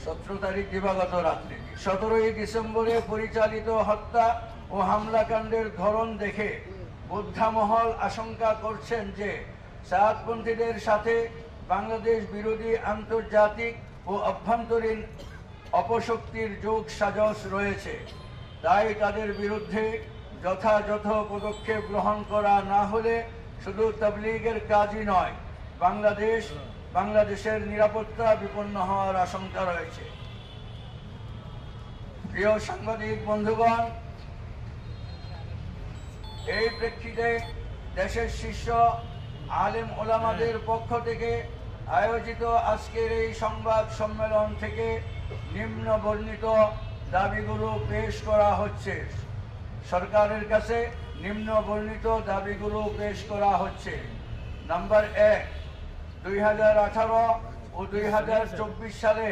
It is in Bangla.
17 তারিখ দিবাগত রাত্রে 17 ডিসেম্বরে পরিচালিত হত্যা ও হামলাকাণ্ডের ধরন দেখে বোদ্ধামহল আশঙ্কা করছেন যে সায়াদপন্থীদের সাথে বাংলাদেশ বিরোধী আন্তর্জাতিক ও অভ্যন্তরীণ অপশক্তির যোগ সাজশ রয়েছে। তাই তাদের বিরুদ্ধে যথাযথ পদক্ষেপ গ্রহণ করা না হলে শুধু তাবলীগের কাজই নয়, বাংলাদেশের নিরাপত্তা বিপন্ন হওয়ার আশঙ্কা রয়েছে। প্রিয় সাংবাদিক বন্ধুগণ, এই প্রেক্ষিতে দেশের শীর্ষ আলেম ওলামাদের পক্ষ থেকে আয়োজিত আজকের এই সংবাদ সম্মেলন থেকে নিম্ন বর্ণিত দাবিগুলো পেশ করা হচ্ছে। সরকারের কাছে নিম্ন বর্ণিত দাবিগুলো পেশ করা হচ্ছে। নাম্বার 1, 2018 ও 2024 সালে